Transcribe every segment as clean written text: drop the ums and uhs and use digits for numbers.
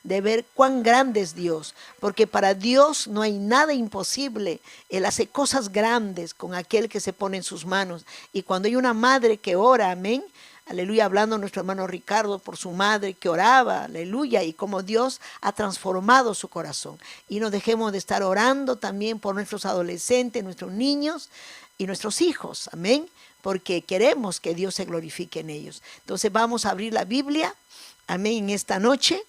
de ver cuán grande es Dios, porque para Dios no hay nada imposible. Él hace cosas grandes con aquel que se pone en sus manos. Y cuando hay una madre que ora, amén, aleluya, hablando nuestro hermano Ricardo por su madre que oraba, aleluya, y cómo Dios ha transformado su corazón. Y no dejemos de estar orando también por nuestros adolescentes, nuestros niños y nuestros hijos, amén, porque queremos que Dios se glorifique en ellos. Entonces vamos a abrir la Biblia, amén, en esta noche.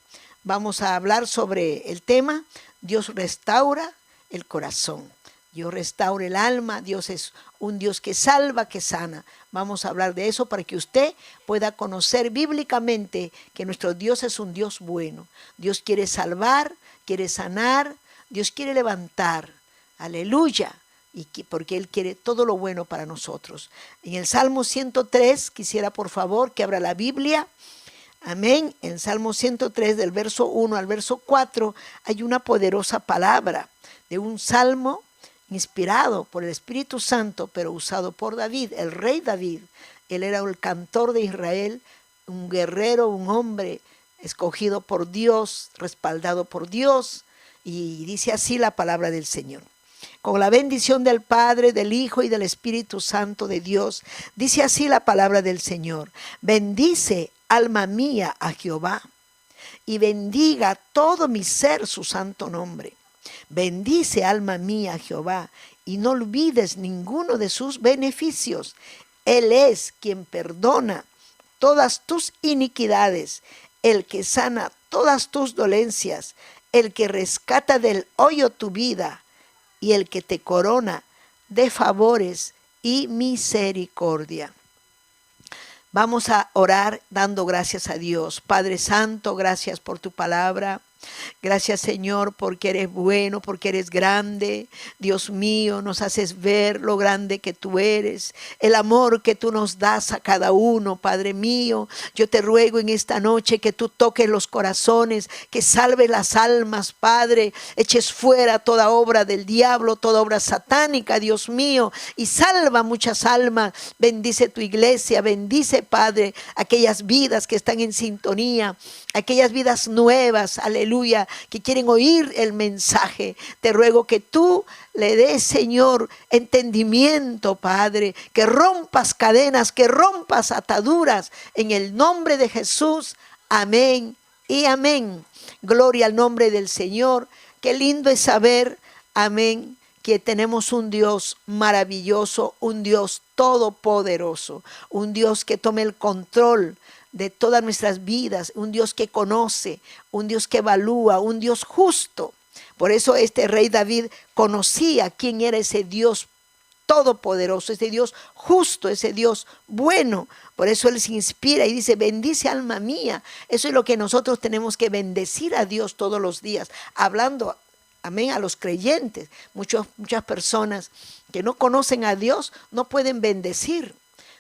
Vamos a hablar sobre el tema, Dios restaura el corazón. Dios restaura el alma, Dios es un Dios que salva, que sana. Vamos a hablar de eso para que usted pueda conocer bíblicamente que nuestro Dios es un Dios bueno. Dios quiere salvar, quiere sanar, Dios quiere levantar. Aleluya. Porque Él quiere todo lo bueno para nosotros. En el Salmo 103, quisiera por favor que abra la Biblia. Amén. En Salmo 103, del verso 1 al verso 4, hay una poderosa palabra de un salmo inspirado por el Espíritu Santo, pero usado por David, el rey David. Él era el cantor de Israel, un guerrero, un hombre escogido por Dios, respaldado por Dios. Y dice así la palabra del Señor. Con la bendición del Padre, del Hijo y del Espíritu Santo de Dios, dice así la palabra del Señor. Bendice, alma mía, a Jehová, y bendiga todo mi ser su santo nombre. Bendice, alma mía, a Jehová, y no olvides ninguno de sus beneficios. Él es quien perdona todas tus iniquidades, el que sana todas tus dolencias, el que rescata del hoyo tu vida, y el que te corona de favores y misericordia. Vamos a orar dando gracias a Dios. Padre Santo, gracias por tu palabra. Gracias, Señor, porque eres bueno, porque eres grande. Dios mío, nos haces ver lo grande que tú eres, el amor que tú nos das a cada uno, Padre mío. Yo te ruego en esta noche que tú toques los corazones, que salves las almas, Padre. Eches fuera toda obra del diablo, toda obra satánica, Dios mío, y salva muchas almas. Bendice tu iglesia, bendice, Padre, aquellas vidas que están en sintonía, aquellas vidas nuevas, aleluya, que quieren oír el mensaje. Te ruego que tú le des, Señor, entendimiento, Padre, que rompas cadenas, que rompas ataduras, en el nombre de Jesús. Amén y amén. Gloria al nombre del Señor. Qué lindo es saber, amén, que tenemos un Dios maravilloso, un Dios todopoderoso, un Dios que tome el control de todas nuestras vidas, un Dios que conoce, un Dios que evalúa, un Dios justo. Por eso este rey David conocía quién era ese Dios todopoderoso, ese Dios justo, ese Dios bueno. Por eso él se inspira y dice, bendice alma mía. Eso es lo que nosotros tenemos que bendecir a Dios todos los días, hablando, amén, a los creyentes. Muchas personas que no conocen a Dios no pueden bendecir.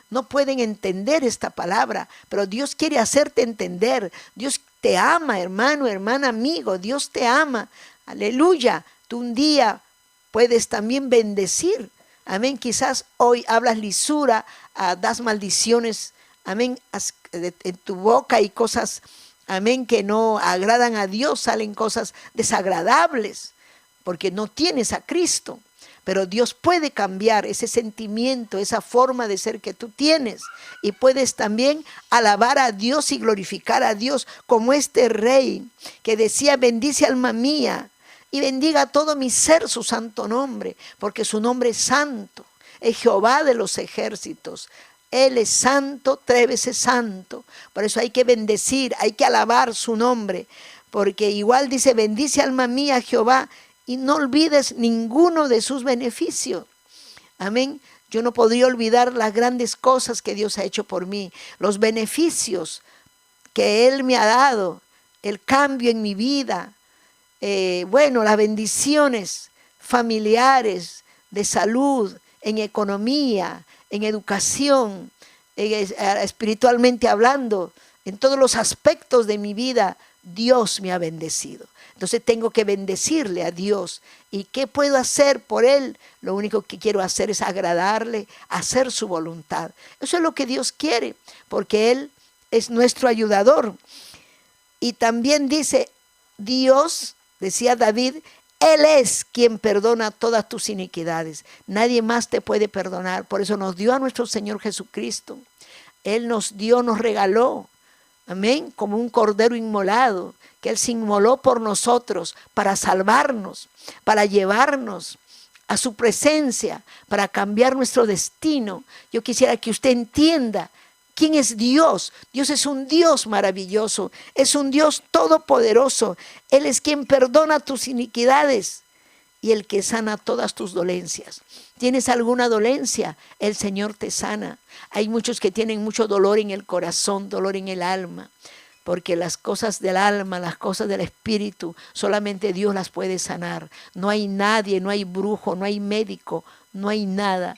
No pueden entender esta palabra, pero Dios quiere hacerte entender. Dios te ama, hermano, hermana, amigo. Dios te ama. Aleluya. Tú un día puedes también bendecir. Amén. Quizás hoy hablas lisura, das maldiciones, amén, en tu boca y cosas, amén, que no agradan a Dios. Salen cosas desagradables porque no tienes a Cristo. Pero Dios puede cambiar ese sentimiento, esa forma de ser que tú tienes. Y puedes también alabar a Dios y glorificar a Dios como este rey que decía, bendice alma mía y bendiga todo mi ser su santo nombre, porque su nombre es santo, es Jehová de los ejércitos. Él es santo, 3 veces santo. Por eso hay que bendecir, hay que alabar su nombre, porque igual dice, bendice alma mía a Jehová, y no olvides ninguno de sus beneficios. Amén. Yo no podría olvidar las grandes cosas que Dios ha hecho por mí, los beneficios que Él me ha dado, el cambio en mi vida, las bendiciones familiares, de salud, en economía, en educación, espiritualmente hablando, en todos los aspectos de mi vida, Dios me ha bendecido. Entonces tengo que bendecirle a Dios. ¿Y qué puedo hacer por Él? Lo único que quiero hacer es agradarle, hacer su voluntad. Eso es lo que Dios quiere, porque Él es nuestro ayudador. Y también dice, Dios, decía David, Él es quien perdona todas tus iniquidades. Nadie más te puede perdonar. Por eso nos dio a nuestro Señor Jesucristo. Él nos dio, nos regaló, amén, como un cordero inmolado, que Él se inmoló por nosotros para salvarnos, para llevarnos a su presencia, para cambiar nuestro destino. Yo quisiera que usted entienda quién es Dios. Dios es un Dios maravilloso, es un Dios todopoderoso. Él es quien perdona tus iniquidades y el que sana todas tus dolencias. ¿Tienes alguna dolencia? El Señor te sana. Hay muchos que tienen mucho dolor en el corazón, dolor en el alma, porque las cosas del alma, las cosas del espíritu, solamente Dios las puede sanar. No hay nadie, no hay brujo, no hay médico, no hay nada.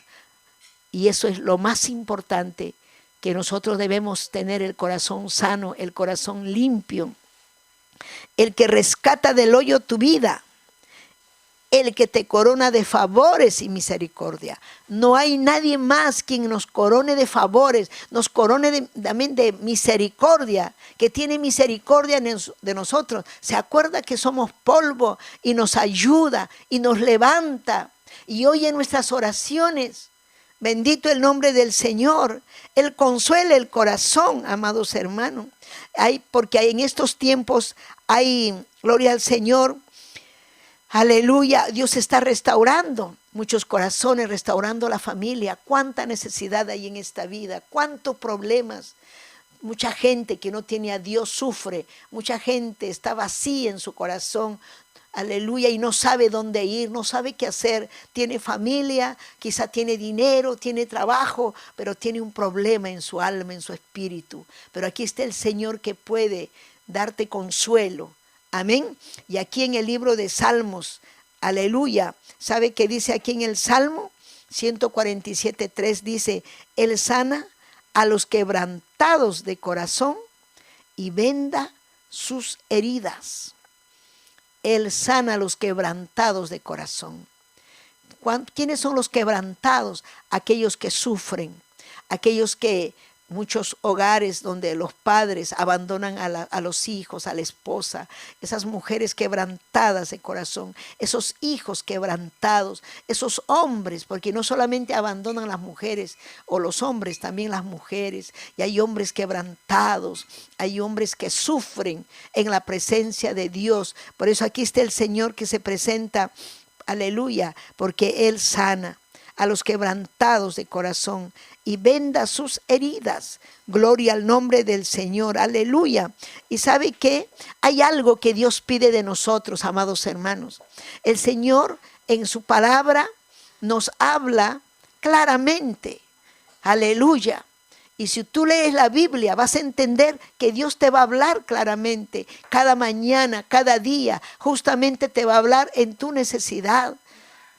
Y eso es lo más importante, que nosotros debemos tener el corazón sano, el corazón limpio, el que rescata del hoyo tu vida, el que te corona de favores y misericordia. No hay nadie más quien nos corone de favores, nos corone también de misericordia, que tiene misericordia de nosotros. Se acuerda que somos polvo y nos ayuda y nos levanta y oye nuestras oraciones. Bendito el nombre del Señor. Él consuela el corazón, amados hermanos. Porque en estos tiempos hay, gloria al Señor, aleluya, Dios está restaurando muchos corazones, restaurando la familia. Cuánta necesidad hay en esta vida, cuántos problemas. Mucha gente que no tiene a Dios sufre, mucha gente está vacía en su corazón, aleluya, y no sabe dónde ir, no sabe qué hacer. Tiene familia, quizá tiene dinero, tiene trabajo, pero tiene un problema en su alma, en su espíritu. Pero aquí está el Señor que puede darte consuelo. Amén. Y aquí en el libro de Salmos, aleluya, ¿sabe qué dice aquí en el Salmo? 147:3 dice, Él sana a los quebrantados de corazón y venda sus heridas. Él sana a los quebrantados de corazón. ¿Quiénes son los quebrantados? Aquellos que sufren, aquellos que muchos hogares donde los padres abandonan a los hijos, a la esposa, esas mujeres quebrantadas de corazón, esos hijos quebrantados, esos hombres, porque no solamente abandonan las mujeres o los hombres, también las mujeres, y hay hombres quebrantados, hay hombres que sufren en la presencia de Dios. Por eso aquí está el Señor que se presenta, aleluya, porque Él sana a los quebrantados de corazón y venda sus heridas. Gloria al nombre del Señor, aleluya. Y ¿sabe qué? Hay algo que Dios pide de nosotros, amados hermanos. El Señor en su palabra nos habla claramente, aleluya. Y si tú lees la Biblia, vas a entender que Dios te va a hablar claramente. Cada mañana, cada día, justamente te va a hablar en tu necesidad.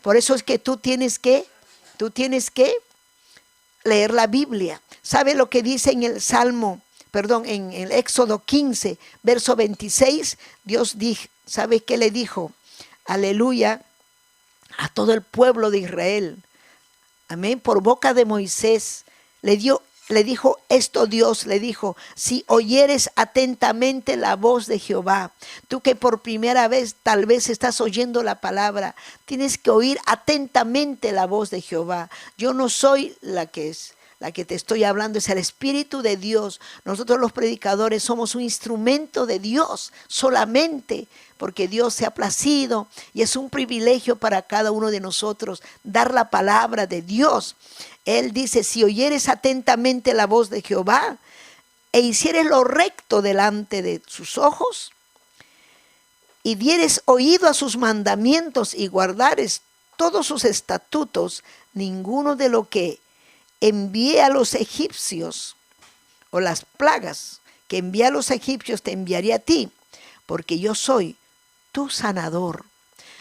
Por eso es que tú tienes que leer la Biblia. ¿Sabe lo que dice en el en el Éxodo 15, verso 26? Dios dijo, ¿sabe qué le dijo? Aleluya, a todo el pueblo de Israel. Amén, por boca de Moisés le dijo esto Dios, le dijo, si oyeres atentamente la voz de Jehová, tú que por primera vez tal vez estás oyendo la palabra, tienes que oír atentamente la voz de Jehová. Yo no soy la que te estoy hablando, es el Espíritu de Dios. Nosotros los predicadores somos un instrumento de Dios solamente, porque Dios se ha placido y es un privilegio para cada uno de nosotros dar la palabra de Dios. Él dice, si oyeres atentamente la voz de Jehová e hicieres lo recto delante de sus ojos y dieres oído a sus mandamientos y guardares todos sus estatutos, ninguno de lo que envié a los egipcios o las plagas que envié a los egipcios te enviaré a ti, porque yo soy tu sanador.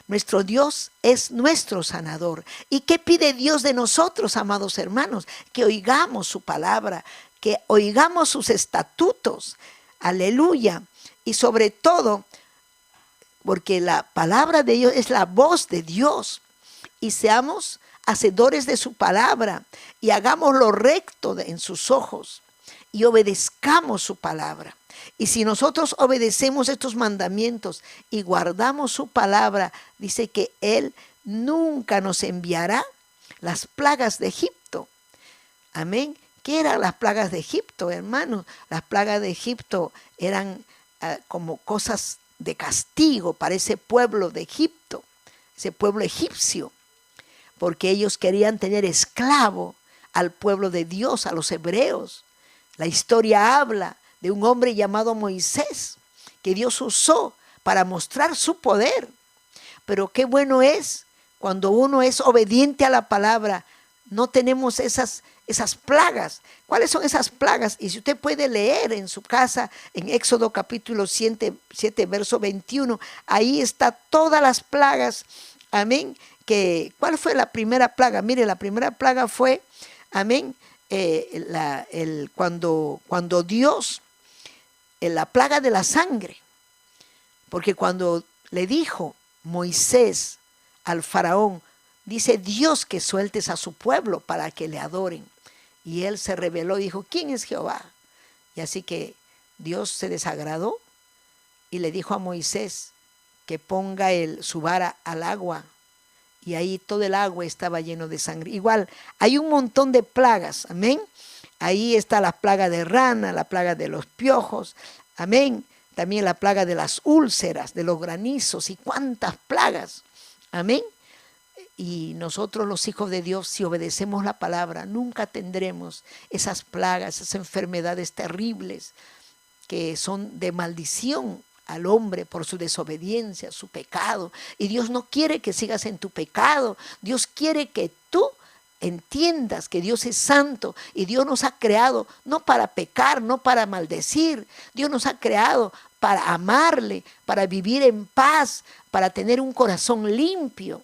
Nuestro Dios es nuestro sanador. ¿Y qué pide Dios de nosotros, amados hermanos? Que oigamos su palabra, que oigamos sus estatutos. Aleluya. Y sobre todo, porque la palabra de Dios es la voz de Dios. Y seamos hacedores de su palabra y hagamos lo recto en sus ojos. y obedezcamos su palabra. Y si nosotros obedecemos estos mandamientos y guardamos su palabra, dice que Él nunca nos enviará las plagas de Egipto. Amén. ¿Qué eran las plagas de Egipto, hermanos? Las plagas de Egipto eran como cosas de castigo para ese pueblo de Egipto, ese pueblo egipcio, porque ellos querían tener esclavo al pueblo de Dios, a los hebreos. La historia habla de un hombre llamado Moisés, que Dios usó para mostrar su poder. Pero qué bueno es cuando uno es obediente a la palabra, no tenemos esas plagas. ¿Cuáles son esas plagas? Y si usted puede leer en su casa, en Éxodo capítulo 7, verso 21, ahí está todas las plagas. Amén. ¿Cuál fue la primera plaga? Mire, la primera plaga fue, amén, cuando Dios, la plaga de la sangre. Porque cuando le dijo Moisés al faraón, dice Dios que sueltes a su pueblo para que le adoren. Y él se rebeló y dijo, ¿quién es Jehová? Y así que Dios se desagradó y le dijo a Moisés que ponga su vara al agua. Y ahí todo el agua estaba lleno de sangre. Igual, hay un montón de plagas, amén. Ahí está la plaga de rana, la plaga de los piojos, amén. También la plaga de las úlceras, de los granizos y cuántas plagas, amén. Y nosotros los hijos de Dios, si obedecemos la palabra, nunca tendremos esas plagas, esas enfermedades terribles que son de maldición al hombre por su desobediencia, su pecado. Y Dios no quiere que sigas en tu pecado. Dios quiere que tú entiendas que Dios es santo y Dios nos ha creado no para pecar, no para maldecir. Dios nos ha creado para amarle, para vivir en paz, para tener un corazón limpio.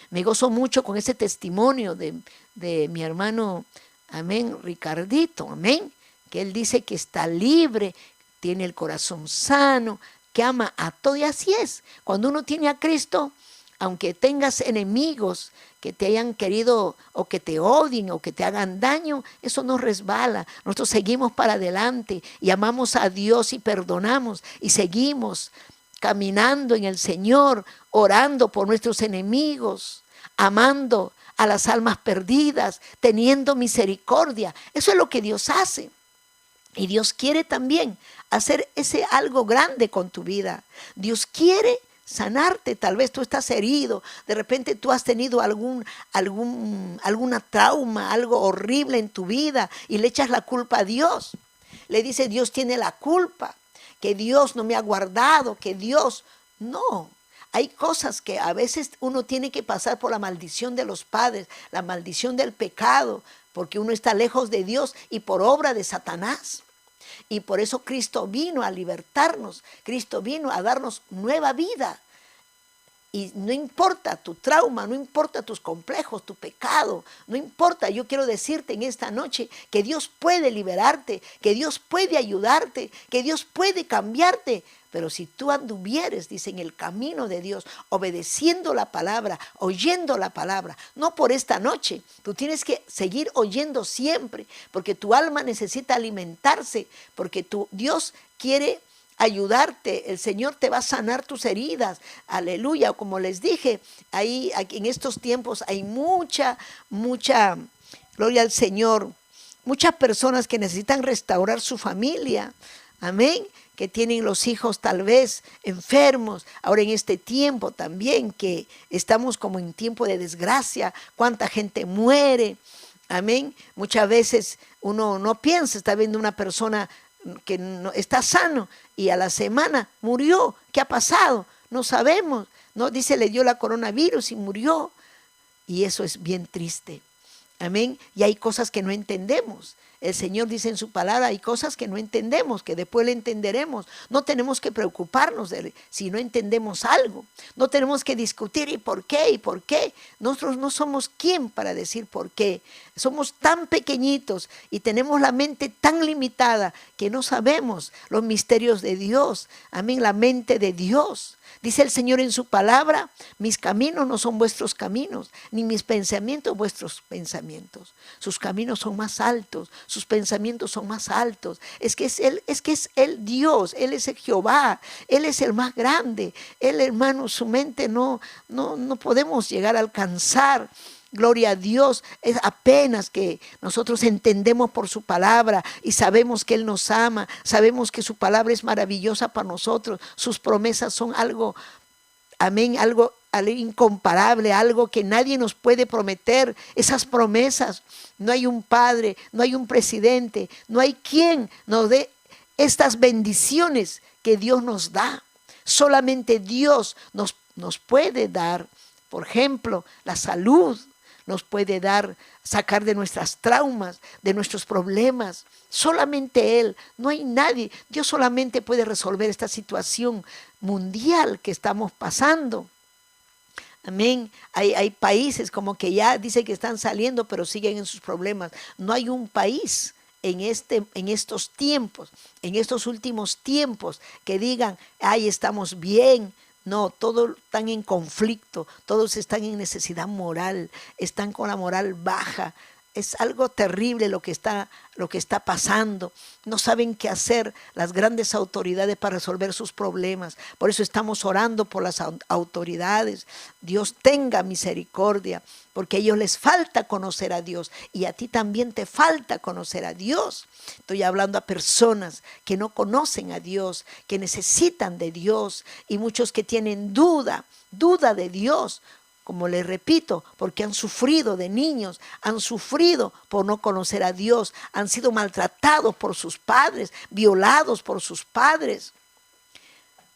Me gozo mucho con ese testimonio de mi hermano, amén, Ricardito, amén, que él dice que está libre, tiene el corazón sano, que ama a todo. Y así es, cuando uno tiene a Cristo, aunque tengas enemigos que te hayan querido o que te odien o que te hagan daño, eso no resbala. Nosotros seguimos para adelante y amamos a Dios y perdonamos y seguimos caminando en el Señor, orando por nuestros enemigos, amando a las almas perdidas, teniendo misericordia. Eso es lo que Dios hace. Y Dios quiere también hacer ese algo grande con tu vida. Dios quiere sanarte. Tal vez tú estás herido, de repente tú has tenido alguna trauma, algo horrible en tu vida y le echas la culpa a Dios. Le dice, Dios tiene la culpa, que Dios no me ha guardado, que Dios no. Hay cosas que a veces uno tiene que pasar por la maldición de los padres, la maldición del pecado, porque uno está lejos de Dios y por obra de Satanás. Y por eso Cristo vino a libertarnos, Cristo vino a darnos nueva vida. Y no importa tu trauma, no importa tus complejos, tu pecado, no importa. Yo quiero decirte en esta noche que Dios puede liberarte, que Dios puede ayudarte, que Dios puede cambiarte. Pero si tú anduvieres, dice, en el camino de Dios, obedeciendo la palabra, oyendo la palabra, no por esta noche, tú tienes que seguir oyendo siempre, porque tu alma necesita alimentarse, porque Dios quiere ayudarte, el Señor te va a sanar tus heridas, aleluya. Como les dije, ahí en estos tiempos hay mucha, gloria al Señor, muchas personas que necesitan restaurar su familia, amén, que tienen los hijos tal vez enfermos, ahora en este tiempo también que estamos como en tiempo de desgracia, cuánta gente muere, amén. Muchas veces uno no piensa, está viendo una persona que no, está sano y a la semana murió. ¿Qué ha pasado? No sabemos. No, dice, le dio la coronavirus y murió. Y eso es bien triste. Amén. Y hay cosas que no entendemos. El Señor dice en su palabra, hay cosas que no entendemos, que después le entenderemos. No tenemos que preocuparnos si no entendemos algo. No tenemos que discutir y por qué, y por qué. Nosotros no somos quien para decir por qué. Somos tan pequeñitos y tenemos la mente tan limitada que no sabemos los misterios de Dios. Amén, la mente de Dios. Dice el Señor en su palabra, mis caminos no son vuestros caminos, ni mis pensamientos vuestros pensamientos. Sus caminos son más altos, sus pensamientos son más altos. Es que es Él Dios, Él es el Jehová, Él es el más grande. Él, hermano, su mente no podemos llegar a alcanzar. Gloria a Dios, es apenas que nosotros entendemos por su palabra y sabemos que Él nos ama, sabemos que su palabra es maravillosa para nosotros, sus promesas son algo, amén, algo incomparable, algo que nadie nos puede prometer. Esas promesas, no hay un padre, no hay un presidente, no hay quien nos dé estas bendiciones que Dios nos da. Solamente Dios nos puede dar, por ejemplo, la salud, nos puede dar, sacar de nuestras traumas, de nuestros problemas. Solamente Él, no hay nadie. Dios solamente puede resolver esta situación mundial que estamos pasando. Amén. Hay países como que ya dicen que están saliendo, pero siguen en sus problemas. No hay un país en estos tiempos, en estos últimos tiempos, que digan, ay, estamos bien. No, todos están en conflicto, todos están en necesidad moral, están con la moral baja. Es algo terrible lo que está pasando. No saben qué hacer las grandes autoridades para resolver sus problemas. Por eso estamos orando por las autoridades. Dios tenga misericordia, porque a ellos les falta conocer a Dios y a ti también te falta conocer a Dios. Estoy hablando a personas que no conocen a Dios, que necesitan de Dios, y muchos que tienen duda de Dios. Como les repito, porque han sufrido de niños, han sufrido por no conocer a Dios, han sido maltratados por sus padres, violados por sus padres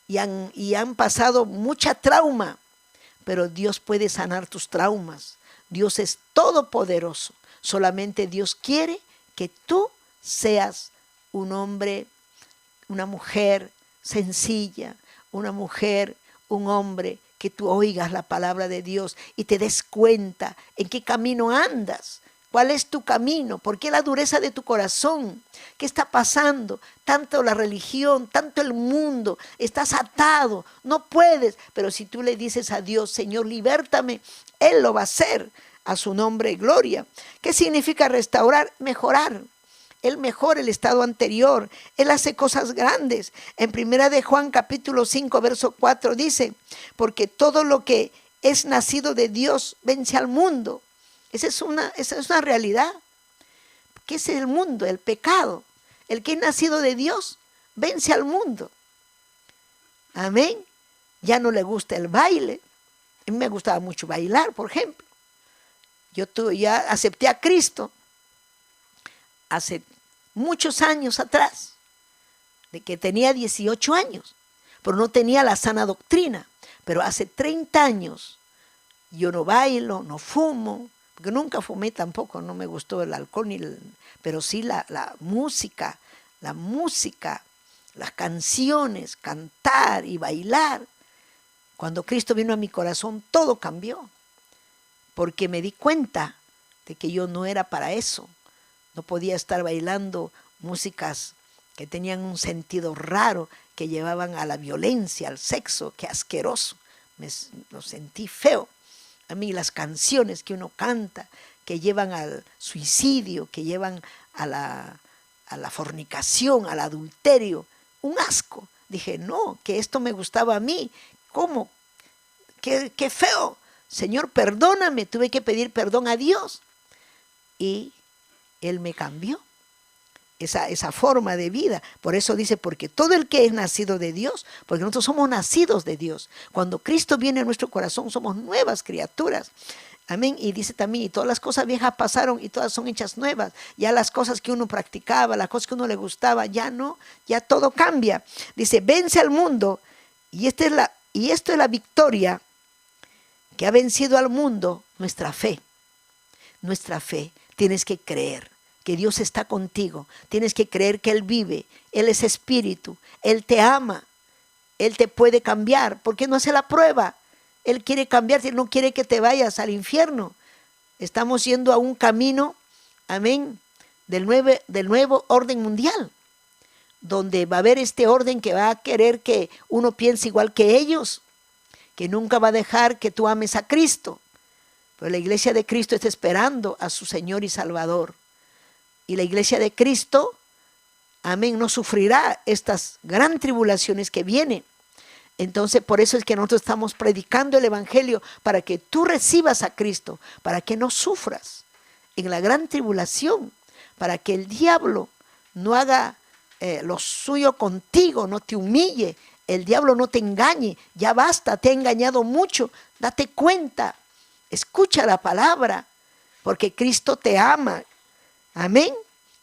y han pasado mucha trauma, pero Dios puede sanar tus traumas. Dios es todopoderoso, solamente Dios quiere que tú seas un hombre, una mujer sencilla, una mujer, un hombre, que tú oigas la palabra de Dios y te des cuenta en qué camino andas, cuál es tu camino, por qué la dureza de tu corazón, qué está pasando, tanto la religión, tanto el mundo, estás atado, no puedes, pero si tú le dices a Dios, Señor, libértame, Él lo va a hacer, a su nombre, gloria. ¿Qué significa restaurar? Mejorar. Él mejora el estado anterior. Él hace cosas grandes. En 1 de Juan capítulo 5 verso 4 dice, porque todo lo que es nacido de Dios vence al mundo. Esa es una realidad. ¿Qué es el mundo? El pecado. El que es nacido de Dios vence al mundo. Amén. Ya no le gusta el baile. A mí me gustaba mucho bailar, por ejemplo. Yo ya acepté a Cristo hace muchos años atrás, de que tenía 18 años, pero no tenía la sana doctrina. Pero hace 30 años yo no bailo, no fumo, porque nunca fumé tampoco, no me gustó el alcohol, pero sí la música, las canciones, cantar y bailar. Cuando Cristo vino a mi corazón, todo cambió, porque me di cuenta de que yo no era para eso. No podía estar bailando músicas que tenían un sentido raro, que llevaban a la violencia, al sexo. Qué asqueroso. Lo sentí feo. A mí las canciones que uno canta, que llevan al suicidio, que llevan a la fornicación, al adulterio, un asco. Dije, no, que esto me gustaba a mí. ¿Cómo? Qué feo. Señor, perdóname. Tuve que pedir perdón a Dios. Y Él me cambió esa forma de vida. Por eso dice, porque todo el que es nacido de Dios, porque nosotros somos nacidos de Dios. Cuando Cristo viene a nuestro corazón, somos nuevas criaturas. Amén. Y dice también, y todas las cosas viejas pasaron y todas son hechas nuevas. Ya las cosas que uno practicaba, las cosas que uno le gustaba, ya no, ya todo cambia. Dice, vence al mundo. Y esto es la victoria que ha vencido al mundo, nuestra fe. Nuestra fe. Tienes que creer que Dios está contigo. Tienes que creer que Él vive. Él es espíritu. Él te ama. Él te puede cambiar. ¿Por qué no hace la prueba? Él quiere cambiarte. Él no quiere que te vayas al infierno. Estamos yendo a un camino, amén, del nuevo orden mundial, donde va a haber este orden que va a querer que uno piense igual que ellos, que nunca va a dejar que tú ames a Cristo. Pero la iglesia de Cristo está esperando a su Señor y Salvador. Y la iglesia de Cristo, amén, no sufrirá estas gran tribulaciones que vienen. Entonces, por eso es que nosotros estamos predicando el evangelio, para que tú recibas a Cristo, para que no sufras en la gran tribulación, para que el diablo no haga lo suyo contigo, no te humille, el diablo no te engañe. Ya basta, te ha engañado mucho, date cuenta, escucha la palabra, porque Cristo te ama. Amén.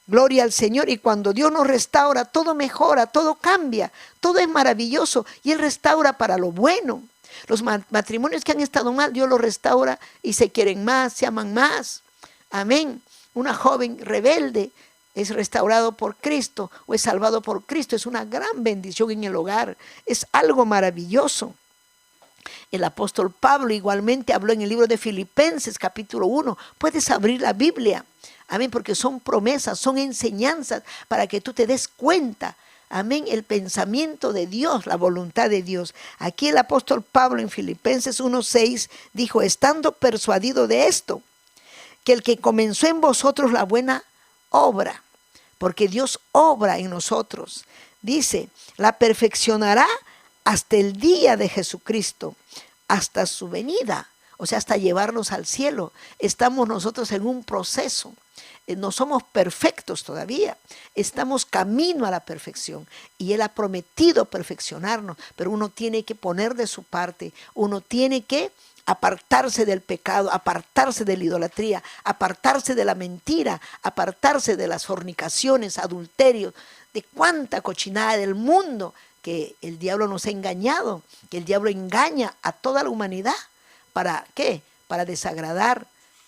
Gloria al Señor. Y cuando Dios nos restaura, todo mejora, todo cambia, todo es maravilloso, y Él restaura para lo bueno. Los matrimonios que han estado mal, Dios los restaura y se quieren más, se aman más. Amén. Una joven rebelde es restaurado por Cristo o es salvado por Cristo. Es una gran bendición en el hogar. Es algo maravilloso. El apóstol Pablo igualmente habló en el libro de Filipenses capítulo 1. Puedes abrir la Biblia. Amén, porque son promesas, son enseñanzas para que tú te des cuenta. Amén, el pensamiento de Dios, la voluntad de Dios. Aquí el apóstol Pablo en Filipenses 1:6 dijo, estando persuadido de esto, que el que comenzó en vosotros la buena obra, porque Dios obra en nosotros, dice, la perfeccionará hasta el día de Jesucristo, hasta su venida, o sea, hasta llevarnos al cielo. Estamos nosotros en un proceso. No somos perfectos todavía, estamos camino a la perfección y Él ha prometido perfeccionarnos, pero uno tiene que poner de su parte, uno tiene que apartarse del pecado, apartarse de la idolatría, apartarse de la mentira, apartarse de las fornicaciones, adulterios, de cuánta cochinada del mundo que el diablo nos ha engañado, que el diablo engaña a toda la humanidad. ¿Para qué? Para desagradar.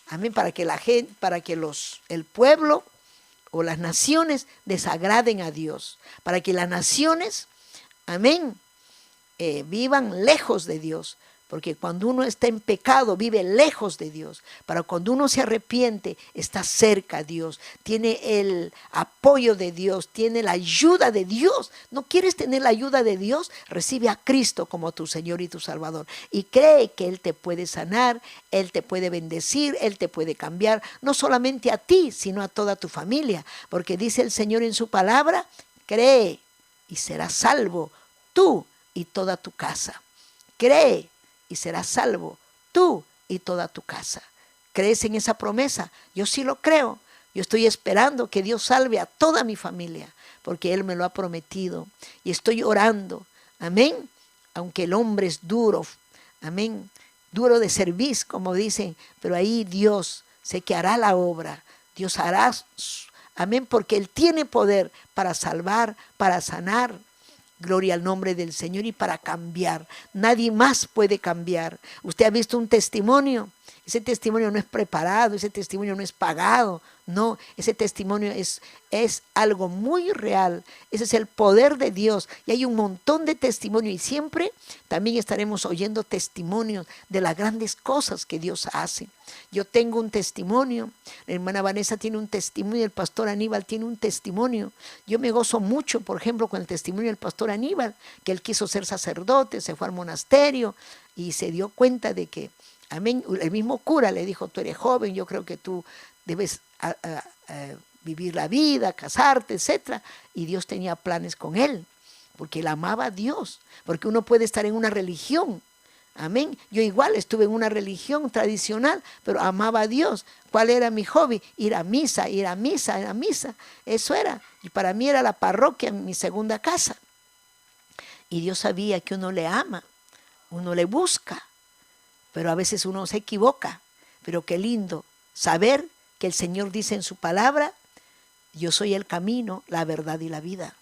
Amén, para que la gente, para que el pueblo o las naciones desagraden a Dios, para que las naciones, amén, vivan lejos de Dios, porque cuando uno está en pecado vive lejos de Dios, pero cuando uno se arrepiente está cerca a Dios, tiene el apoyo de Dios, tiene la ayuda de Dios. ¿No quieres tener la ayuda de Dios? Recibe a Cristo como tu Señor y tu Salvador y cree que Él te puede sanar, Él te puede bendecir, Él te puede cambiar, no solamente a ti, sino a toda tu familia, porque dice el Señor en su palabra, cree y serás salvo tú y toda tu casa. Cree y serás salvo tú y toda tu casa. ¿Crees en esa promesa? Yo sí lo creo. Yo estoy esperando que Dios salve a toda mi familia, porque Él me lo ha prometido. Y estoy orando, amén, aunque el hombre es duro, amén, duro de cerviz, como dicen, pero ahí Dios sé que hará la obra. Dios hará, amén, porque Él tiene poder para salvar, para sanar. Gloria al nombre del Señor, y para cambiar. Nadie más puede cambiar. Usted ha visto un testimonio. Ese testimonio no es preparado, ese testimonio no es pagado. No, ese testimonio es algo muy real. Ese es el poder de Dios. Y hay un montón de testimonios. Y siempre también estaremos oyendo testimonios de las grandes cosas que Dios hace. Yo tengo un testimonio. La hermana Vanessa tiene un testimonio. El pastor Aníbal tiene un testimonio. Yo me gozo mucho, por ejemplo, con el testimonio del pastor Aníbal, que él quiso ser sacerdote, se fue al monasterio y se dio cuenta de que, amén, el mismo cura le dijo, tú eres joven, yo creo que tú debes vivir la vida, casarte, etc. Y Dios tenía planes con él, porque él amaba a Dios, porque uno puede estar en una religión, amén. Yo igual estuve en una religión tradicional, pero amaba a Dios. ¿Cuál era mi hobby? Ir a misa, ir a misa, ir a misa. Eso era. Y para mí era la parroquia, mi segunda casa. Y Dios sabía que uno le ama, uno le busca, pero a veces uno se equivoca. Pero qué lindo saber que el Señor dice en su palabra, yo soy el camino, la verdad y la vida.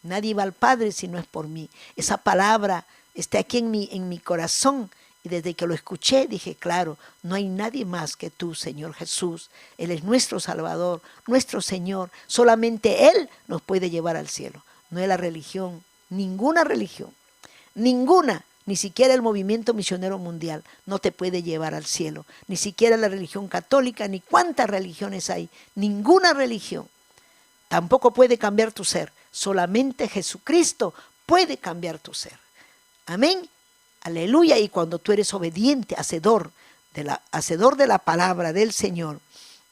Nadie va al Padre si no es por mí. Esa palabra está aquí en mi corazón. Y desde que lo escuché dije, claro, no hay nadie más que tú, Señor Jesús. Él es nuestro Salvador, nuestro Señor. Solamente Él nos puede llevar al cielo. No es la religión, ninguna religión, ninguna. Ni siquiera el movimiento misionero mundial no te puede llevar al cielo. Ni siquiera la religión católica, ni cuántas religiones hay. Ninguna religión tampoco puede cambiar tu ser. Solamente Jesucristo puede cambiar tu ser. Amén. Aleluya. Y cuando tú eres obediente, hacedor de la palabra del Señor,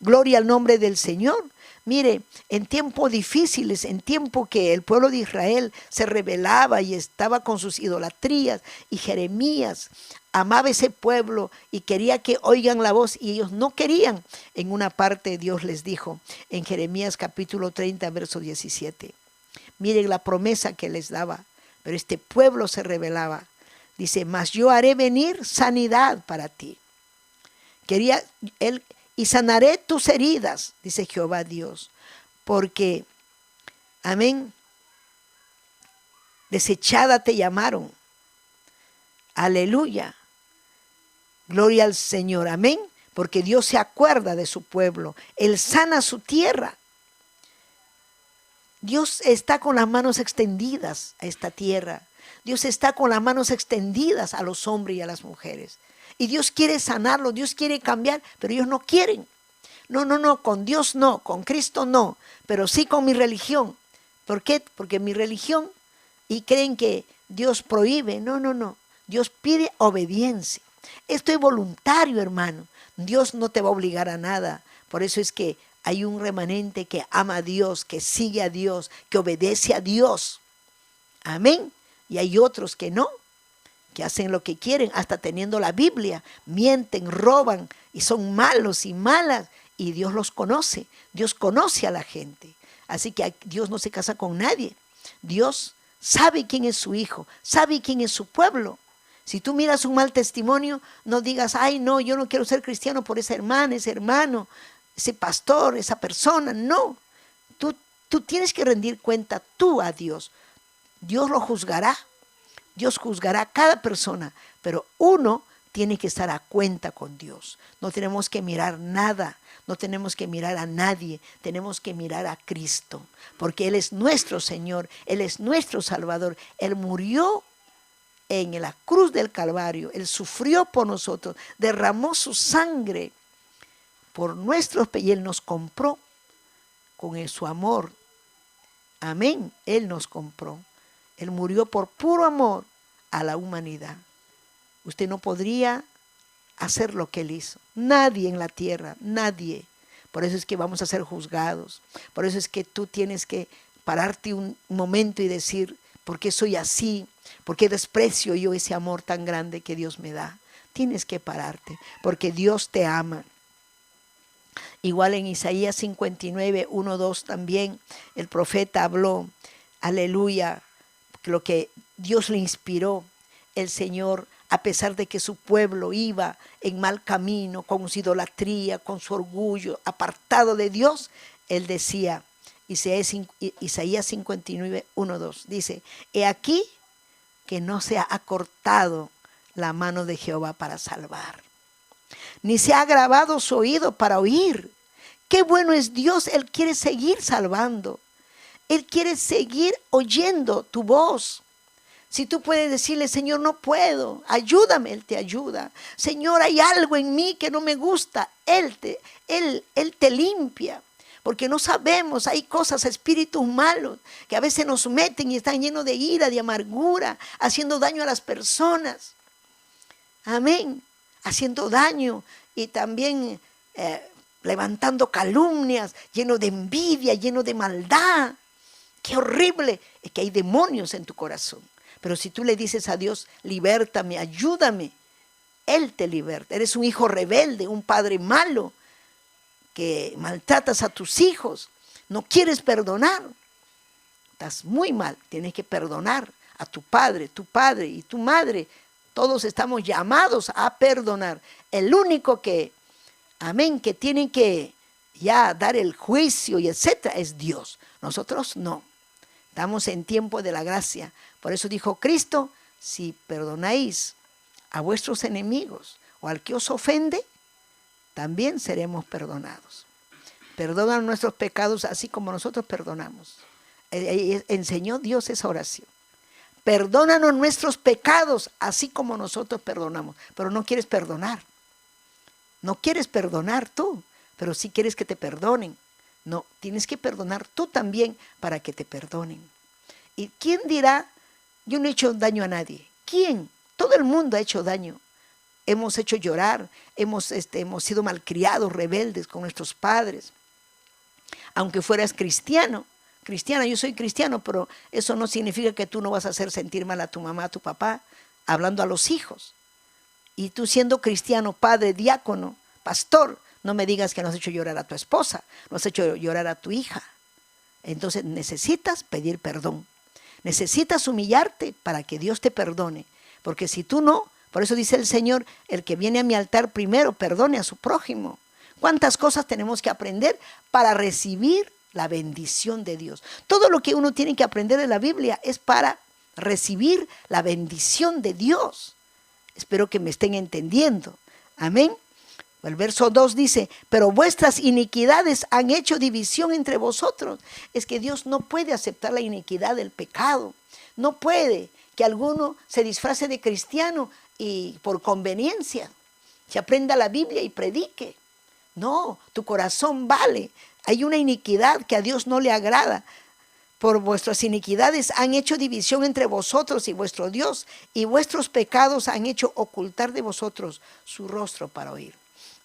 gloria al nombre del Señor, Mire, en tiempos difíciles, en tiempo que el pueblo de Israel se rebelaba y estaba con sus idolatrías, y Jeremías amaba ese pueblo y quería que oigan la voz, y ellos no querían. En una parte Dios les dijo, en Jeremías capítulo 30, verso 17. Miren la promesa que les daba, pero este pueblo se rebelaba. Dice, mas yo haré venir sanidad para ti. Quería él, y sanaré tus heridas, dice Jehová Dios, porque, amén, desechada te llamaron. Aleluya. Gloria al Señor, amén, porque Dios se acuerda de su pueblo. Él sana su tierra. Dios está con las manos extendidas a esta tierra. Dios está con las manos extendidas a los hombres y a las mujeres. Y Dios quiere sanarlo, Dios quiere cambiar, pero ellos no quieren. No, con Dios no, con Cristo no, pero sí con mi religión. ¿Por qué? Porque mi religión, y creen que Dios prohíbe. No. Dios pide obediencia. Esto es voluntario, hermano. Dios no te va a obligar a nada. Por eso es que hay un remanente que ama a Dios, que sigue a Dios, que obedece a Dios. Amén. Y hay otros que no, que hacen lo que quieren, hasta teniendo la Biblia, mienten, roban y son malos y malas, y Dios los conoce. Dios conoce a la gente. Así que Dios no se casa con nadie. Dios sabe quién es su hijo, sabe quién es su pueblo. Si tú miras un mal testimonio, no digas, ay no, yo no quiero ser cristiano por esa hermana, ese hermano, ese pastor, esa persona. No, tú tienes que rendir cuenta tú a Dios. Dios lo juzgará. Dios juzgará a cada persona, pero uno tiene que estar a cuenta con Dios. No tenemos que mirar nada, no tenemos que mirar a nadie, tenemos que mirar a Cristo, porque Él es nuestro Señor, Él es nuestro Salvador. Él murió en la cruz del Calvario, Él sufrió por nosotros, derramó su sangre por nuestros pecados y Él nos compró con su amor. Amén, Él nos compró. Él murió por puro amor a la humanidad. Usted no podría hacer lo que Él hizo. Nadie en la tierra, nadie. Por eso es que vamos a ser juzgados. Por eso es que tú tienes que pararte un momento y decir, ¿por qué soy así? ¿Por qué desprecio yo ese amor tan grande que Dios me da? Tienes que pararte, porque Dios te ama. Igual en Isaías 59, 1, 2 también el profeta habló, aleluya, lo que Dios le inspiró. El Señor, a pesar de que su pueblo iba en mal camino, con su idolatría, con su orgullo, apartado de Dios, Él decía, Isaías 59, 1, 2, dice, he aquí que no se ha acortado la mano de Jehová para salvar, ni se ha agravado su oído para oír. Qué bueno es Dios, Él quiere seguir salvando. Él quiere seguir oyendo tu voz. Si tú puedes decirle, Señor, no puedo, ayúdame, Él te ayuda. Señor, hay algo en mí que no me gusta, Él te limpia. Porque no sabemos, hay cosas, espíritus malos, que a veces nos meten y están llenos de ira, de amargura, haciendo daño a las personas. Amén. Haciendo daño y también levantando calumnias, lleno de envidia, lleno de maldad. Qué horrible, es que hay demonios en tu corazón. Pero si tú le dices a Dios, libértame, ayúdame, Él te liberta. Eres un hijo rebelde, un padre malo, que maltratas a tus hijos, no quieres perdonar. Estás muy mal, tienes que perdonar a tu padre y tu madre. Todos estamos llamados a perdonar. El único que, amén, que tiene que ya dar el juicio y etcétera, es Dios. Nosotros no. Estamos en tiempo de la gracia. Por eso dijo Cristo, si perdonáis a vuestros enemigos o al que os ofende, también seremos perdonados. Perdonan nuestros pecados así como nosotros perdonamos. Enseñó Dios esa oración. Perdónanos nuestros pecados así como nosotros perdonamos. Pero no quieres perdonar. No quieres perdonar tú, pero sí quieres que te perdonen. No, tienes que perdonar tú también para que te perdonen. ¿Y quién dirá, yo no he hecho daño a nadie? ¿Quién? Todo el mundo ha hecho daño. Hemos hecho llorar, hemos sido malcriados, rebeldes con nuestros padres. aunque fueras cristiano. Cristiana, yo soy cristiano, pero eso no significa que tú no vas a hacer sentir mal a tu mamá, a tu papá, hablando a los hijos. Y tú siendo cristiano, padre, diácono, pastor, no me digas que no has hecho llorar a tu esposa, no has hecho llorar a tu hija. Entonces necesitas pedir perdón. Necesitas humillarte para que Dios te perdone. Porque si tú no, por eso dice el Señor, el que viene a mi altar primero, perdone a su prójimo. ¿Cuántas cosas tenemos que aprender para recibir la bendición de Dios? Todo lo que uno tiene que aprender de la Biblia es para recibir la bendición de Dios. Espero que me estén entendiendo. Amén. El verso 2 dice, pero vuestras iniquidades han hecho división entre vosotros. Es que Dios no puede aceptar la iniquidad del pecado. No puede que alguno se disfrace de cristiano y por conveniencia se aprenda la Biblia y predique. No, tu corazón vale. Hay una iniquidad que a Dios no le agrada. Por vuestras iniquidades han hecho división entre vosotros y vuestro Dios, y vuestros pecados han hecho ocultar de vosotros su rostro para oír.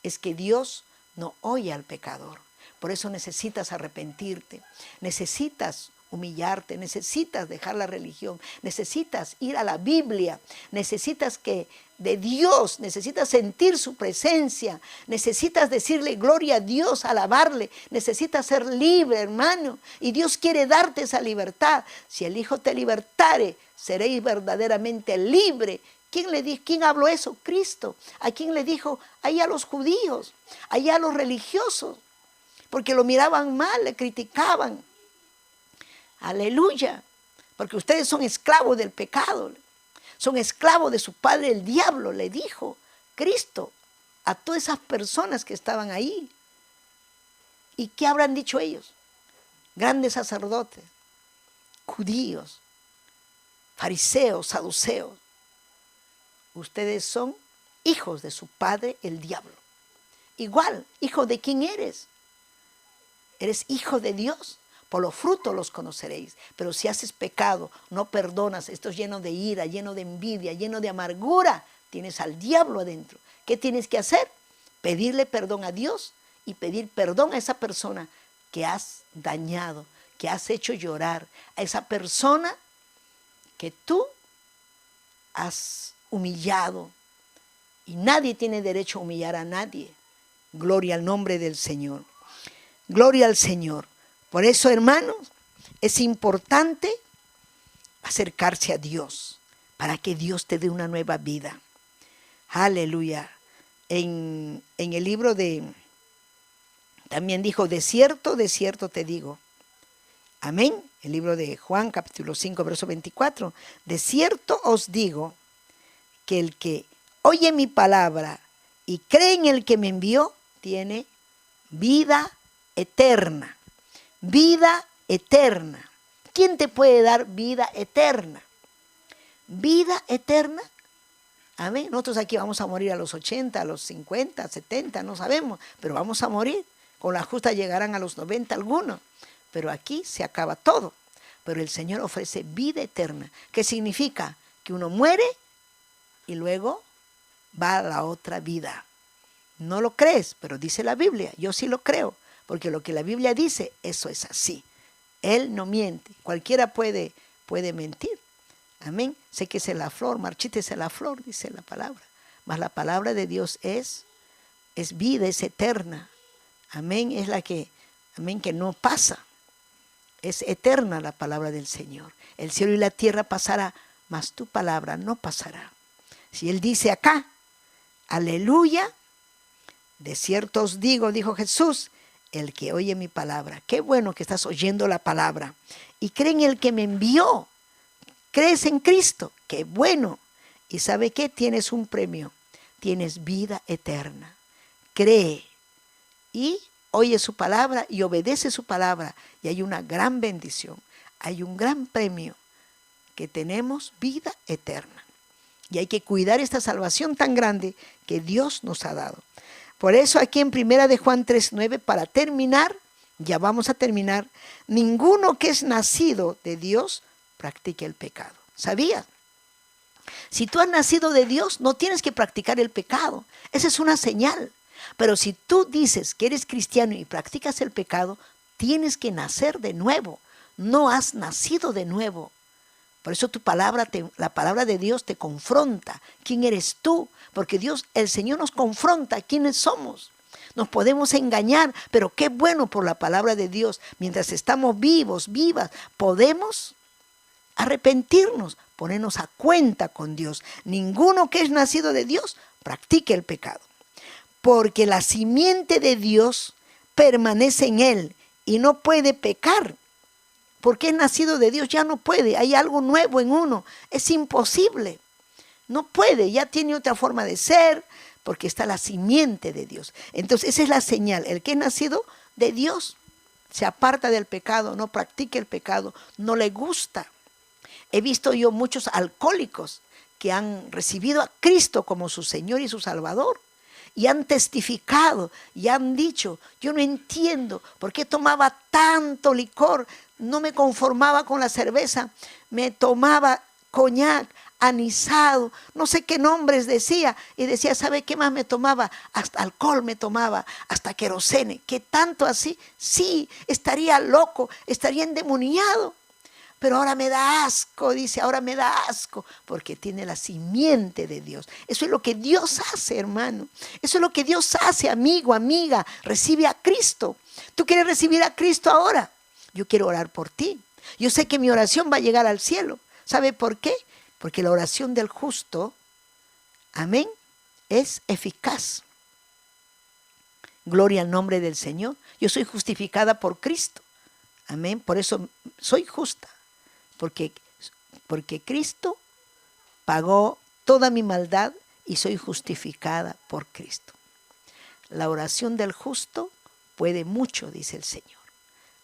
Es que Dios no oye al pecador. Por eso necesitas arrepentirte, necesitas humillarte, necesitas dejar la religión, necesitas ir a la Biblia, necesitas que de Dios, necesitas sentir su presencia, necesitas decirle gloria a Dios, alabarle, necesitas ser libre, hermano, y Dios quiere darte esa libertad. Si el Hijo te libertare, seréis verdaderamente libre. ¿Quién habló eso? Cristo. ¿A quién le dijo? Ahí a los judíos, allá a los religiosos, porque lo miraban mal, le criticaban. Aleluya, porque ustedes son esclavos del pecado, son esclavos de su padre el diablo, le dijo Cristo a todas esas personas que estaban ahí. ¿Y qué habrán dicho ellos? Grandes sacerdotes, judíos, fariseos, saduceos. Ustedes son hijos de su padre el diablo. Igual, hijo de quién eres. Eres hijo de Dios. Por los frutos los conoceréis. Pero si haces pecado, no perdonas, estás lleno de ira, lleno de envidia, lleno de amargura, tienes al diablo adentro. ¿Qué tienes que hacer? Pedirle perdón a Dios y pedir perdón a esa persona que has dañado, que has hecho llorar, a esa persona que tú has humillado. Y nadie tiene derecho a humillar a nadie. Gloria al nombre del Señor. Gloria al Señor. Por eso, hermanos, es importante acercarse a Dios para que Dios te dé una nueva vida. Aleluya. En el libro también dijo, de cierto te digo. Amén. El libro de Juan, capítulo 5, verso 24. De cierto os digo que el que oye mi palabra y cree en el que me envió, tiene vida eterna. Vida eterna. ¿Quién te puede dar vida eterna? Vida eterna. Amén. Nosotros aquí vamos a morir a los 80, a los 50, 70, no sabemos, pero vamos a morir. Con la justa llegarán a los 90 algunos, pero aquí se acaba todo. Pero el Señor ofrece vida eterna. ¿Qué significa? Que uno muere y luego va a la otra vida. No lo crees, pero dice la Biblia. Yo sí lo creo. Porque lo que la Biblia dice, eso es así. Él no miente. Cualquiera puede mentir. Amén. Séquese la flor, marchítese la flor, dice la palabra. Mas la palabra de Dios es vida, es eterna. Amén. Es la que, amén, que no pasa. Es eterna la palabra del Señor. El cielo y la tierra pasará, mas tu palabra no pasará. Si Él dice acá, aleluya, de cierto os digo, dijo Jesús, el que oye mi palabra. Qué bueno que estás oyendo la palabra. Y cree en el que me envió. Crees en Cristo. Qué bueno. Y ¿sabe qué? Tienes un premio. Tienes vida eterna. Cree. Y oye su palabra y obedece su palabra. Y hay una gran bendición. Hay un gran premio. Que tenemos vida eterna. Y hay que cuidar esta salvación tan grande que Dios nos ha dado. Por eso aquí en 1 de Juan 3:9, para terminar, ya vamos a terminar, ninguno que es nacido de Dios practique el pecado. ¿Sabías? Si tú has nacido de Dios, no tienes que practicar el pecado. Esa es una señal. Pero si tú dices que eres cristiano y practicas el pecado, tienes que nacer de nuevo. No has nacido de nuevo. Por eso la palabra de Dios te confronta. ¿Quién eres tú? Porque el Señor nos confronta. ¿Quiénes somos? Nos podemos engañar, pero qué bueno por la palabra de Dios. Mientras estamos vivos, vivas, podemos arrepentirnos, ponernos a cuenta con Dios. Ninguno que es nacido de Dios practique el pecado. Porque la simiente de Dios permanece en él y no puede pecar. Porque es nacido de Dios, ya no puede. Hay algo nuevo en uno. Es imposible. No puede, ya tiene otra forma de ser, porque está la simiente de Dios. Entonces esa es la señal. El que es nacido de Dios se aparta del pecado, no practica el pecado, no le gusta. He visto yo muchos alcohólicos que han recibido a Cristo como su Señor y su Salvador. Y han testificado y han dicho, yo no entiendo por qué tomaba tanto licor, no me conformaba con la cerveza, me tomaba coñac, anisado, no sé qué nombres decía, y decía, ¿sabe qué más me tomaba? Hasta alcohol me tomaba, hasta querosene. ¿Qué tanto así? Sí, estaría loco, estaría endemoniado. Pero ahora me da asco, dice, ahora me da asco, porque tiene la simiente de Dios. Eso es lo que Dios hace, hermano. Eso es lo que Dios hace, amigo, amiga. Recibe a Cristo. ¿Tú quieres recibir a Cristo ahora? Yo quiero orar por ti. Yo sé que mi oración va a llegar al cielo. ¿Sabe por qué? Porque la oración del justo, amén, es eficaz. Gloria al nombre del Señor. Yo soy justificada por Cristo. Amén. Por eso soy justa. Porque Cristo pagó toda mi maldad y soy justificada por Cristo. La oración del justo puede mucho, dice el Señor.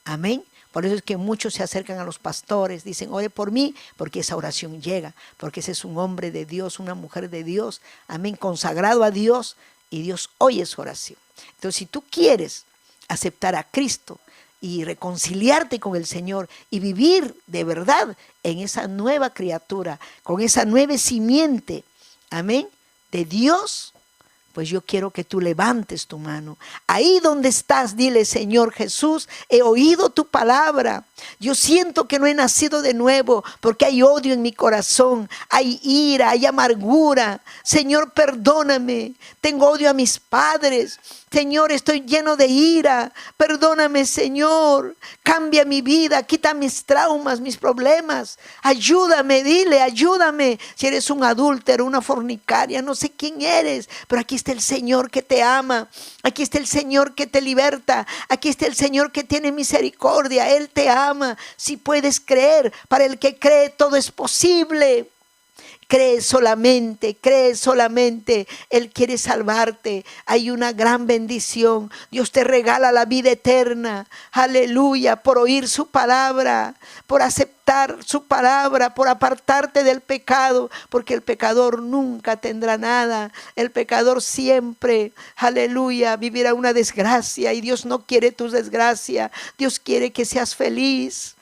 Amén. Por eso es que muchos se acercan a los pastores, dicen, ore por mí, porque esa oración llega, porque ese es un hombre de Dios, una mujer de Dios, amén, consagrado a Dios, y Dios oye su oración. Entonces, si tú quieres aceptar a Cristo y reconciliarte con el Señor y vivir de verdad en esa nueva criatura, con esa nueva simiente, amén, de Dios, pues yo quiero que tú levantes tu mano. Ahí donde estás, dile, Señor Jesús, he oído tu palabra. Yo siento que no he nacido de nuevo porque hay odio en mi corazón, hay ira, hay amargura. Señor, perdóname. Tengo odio a mis padres. Señor, estoy lleno de ira. Perdóname, Señor. Cambia mi vida, quita mis traumas, mis problemas. Ayúdame, dile, ayúdame. Si eres un adúltero, una fornicaria, no sé quién eres, pero aquí está el Señor que te ama. Aquí está el Señor que te liberta. Aquí está el Señor que tiene misericordia. Él te ama. Si puedes creer, para el que cree todo es posible. Cree solamente, Él quiere salvarte. Hay una gran bendición. Dios te regala la vida eterna. Aleluya, por oír su palabra, por aceptar su palabra, por apartarte del pecado, porque el pecador nunca tendrá nada. El pecador siempre, aleluya, vivirá una desgracia, y Dios no quiere tu desgracia. Dios quiere que seas feliz.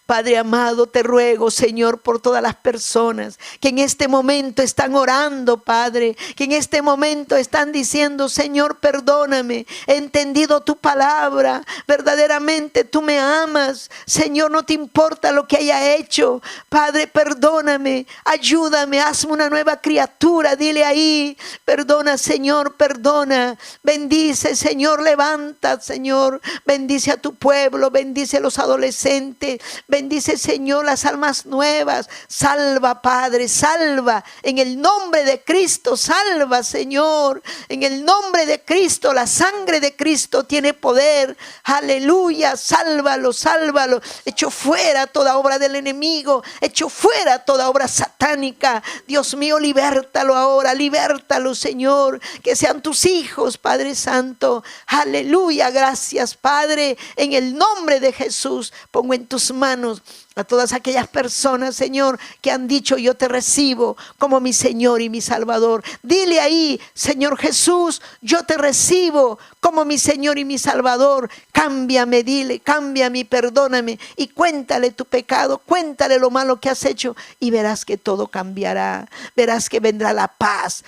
Padre amado, te ruego, Señor, por todas las personas que en este momento están orando, Padre, que en este momento están diciendo, Señor, perdóname, he entendido tu palabra, verdaderamente tú me amas, Señor, no te importa lo que haya hecho, Padre, perdóname, ayúdame, hazme una nueva criatura, dile ahí, perdona, Señor, perdona, bendice, Señor, levanta, Señor, bendice a tu pueblo, bendice a los adolescentes, bendice, Señor, las almas nuevas. Salva, Padre, salva. En el nombre de Cristo, salva, Señor. En el nombre de Cristo, la sangre de Cristo tiene poder. Aleluya, sálvalo, sálvalo. Echo fuera toda obra del enemigo. Echo fuera toda obra satánica. Dios mío, libértalo ahora, libértalo, Señor. Que sean tus hijos, Padre Santo. Aleluya, gracias, Padre. En el nombre de Jesús, pongo en tus manos a todas aquellas personas, Señor, que han dicho, yo te recibo como mi Señor y mi Salvador. Dile ahí, Señor Jesús, yo te recibo como mi Señor y mi Salvador. Cámbiame, dile, cámbiame y perdóname. Y cuéntale tu pecado, cuéntale lo malo que has hecho, y verás que todo cambiará. Verás que vendrá la paz,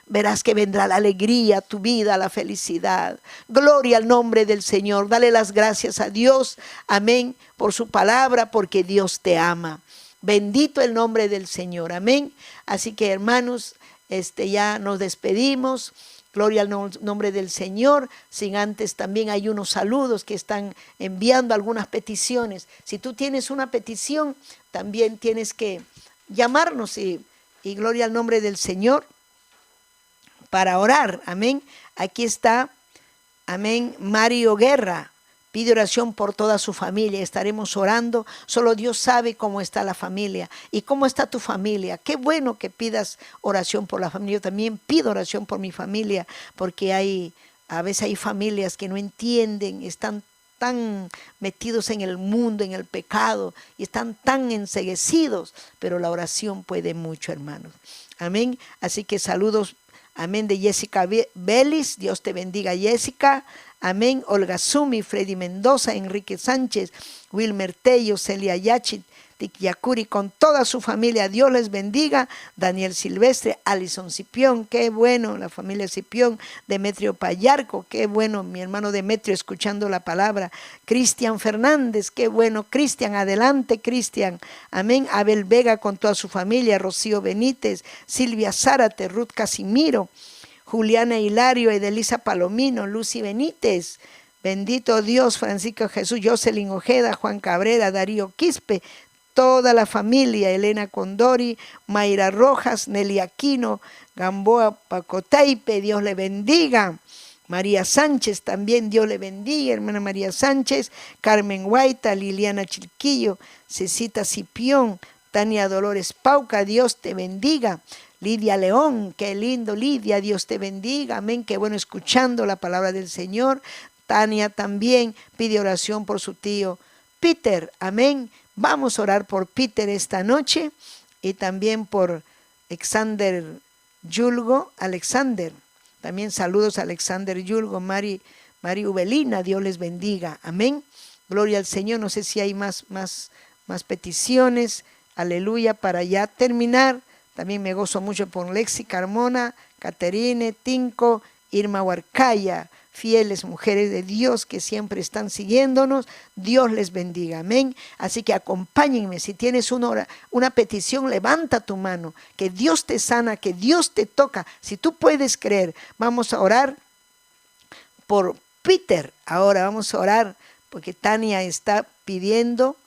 verás que vendrá la alegría a tu vida, la felicidad. Gloria al nombre del Señor. Dale las gracias a Dios, amén, por su palabra, porque Dios te ama. Bendito el nombre del Señor, amén. Así que, hermanos, ya nos despedimos. Gloria al nombre del Señor. Sin antes también hay unos saludos que están enviando algunas peticiones. Si tú tienes una petición, también tienes que llamarnos y gloria al nombre del Señor para orar. Amén. Aquí está, amén, Mario Guerra. Pide oración por toda su familia. Estaremos orando. Solo Dios sabe cómo está la familia y cómo está tu familia. Qué bueno que pidas oración por la familia. Yo también pido oración por mi familia, porque a veces hay familias que no entienden, están tan metidos en el mundo, en el pecado, y están tan enceguecidos, pero la oración puede mucho, hermanos. Amén. Así que saludos, amén, de Jessica Vélez. Dios te bendiga, Jessica. Amén. Olga Sumi, Freddy Mendoza, Enrique Sánchez, Wilmer Tello, Celia Yachit, Yacuri, con toda su familia. Dios les bendiga. Daniel Silvestre, Alison Cipión, qué bueno, la familia Cipión. Demetrio Payarco, qué bueno, mi hermano Demetrio escuchando la palabra. Cristian Fernández, qué bueno, Cristian, adelante Cristian. Amén. Abel Vega con toda su familia. Rocío Benítez, Silvia Zárate, Ruth Casimiro, Juliana Hilario, Edelisa Palomino, Lucy Benítez, bendito Dios, Francisco Jesús, Jocelyn Ojeda, Juan Cabrera, Darío Quispe, toda la familia, Elena Condori, Mayra Rojas, Nelly Aquino, Gamboa Pacotaipe, Dios le bendiga. María Sánchez también, Dios le bendiga, hermana María Sánchez, Carmen Guaita, Liliana Chilquillo, Cecita Cipión, Tania Dolores Pauca, Dios te bendiga. Lidia León, qué lindo, Lidia, Dios te bendiga, amén, qué bueno escuchando la palabra del Señor. Tania también pide oración por su tío Peter, amén. Vamos a orar por Peter esta noche y también por Alexander Yulgo, también saludos a Alexander Yulgo, Mari Ubelina, Dios les bendiga, amén. Gloria al Señor, no sé si hay más peticiones, aleluya, para ya terminar. También me gozo mucho por Lexi Carmona, Caterine, Tinco, Irma Huarcaya, fieles mujeres de Dios que siempre están siguiéndonos. Dios les bendiga, amén. Así que acompáñenme, si tienes una petición, levanta tu mano, que Dios te sana, que Dios te toca. Si tú puedes creer, vamos a orar por Peter. Ahora vamos a orar porque Tania está pidiendo,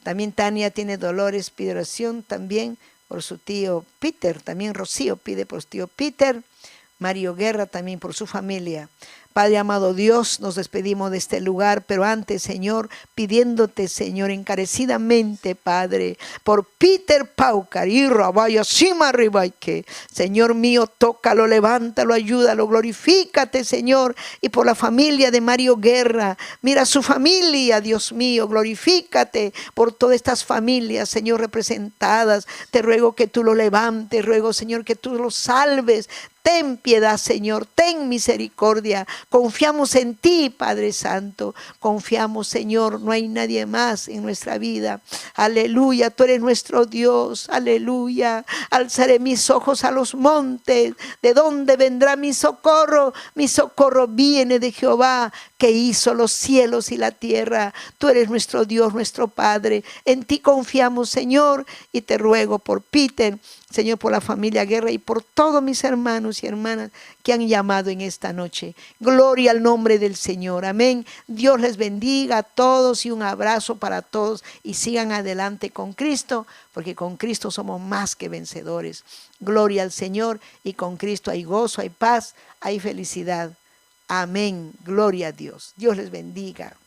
también Tania tiene dolores, pide oración también por su tío Peter, también Rocío pide por su tío Peter, Mario Guerra también por su familia. Padre amado Dios, nos despedimos de este lugar, pero antes, Señor, pidiéndote, Señor, encarecidamente, Padre, por Peter Paucar y Rabaya Sima Ribaike. Señor mío, tócalo, levántalo, ayúdalo, glorifícate, Señor, y por la familia de Mario Guerra. Mira su familia, Dios mío, glorifícate por todas estas familias, Señor, representadas. Te ruego que tú lo levantes, ruego, Señor, que tú lo salves. Ten piedad, Señor, ten misericordia. Confiamos en ti, Padre Santo. Confiamos, Señor, no hay nadie más en nuestra vida. Aleluya, tú eres nuestro Dios. Aleluya. Alzaré mis ojos a los montes. ¿De dónde vendrá mi socorro? Mi socorro viene de Jehová, que hizo los cielos y la tierra. Tú eres nuestro Dios, nuestro Padre. En ti confiamos, Señor, y te ruego por Peter, Señor, por la familia Guerra y por todos mis hermanos y hermanas que han llamado en esta noche. Gloria al nombre del Señor. Amén. Dios les bendiga a todos y un abrazo para todos y sigan adelante con Cristo, porque con Cristo somos más que vencedores. Gloria al Señor, y con Cristo hay gozo, hay paz, hay felicidad. Amén. Gloria a Dios. Dios les bendiga.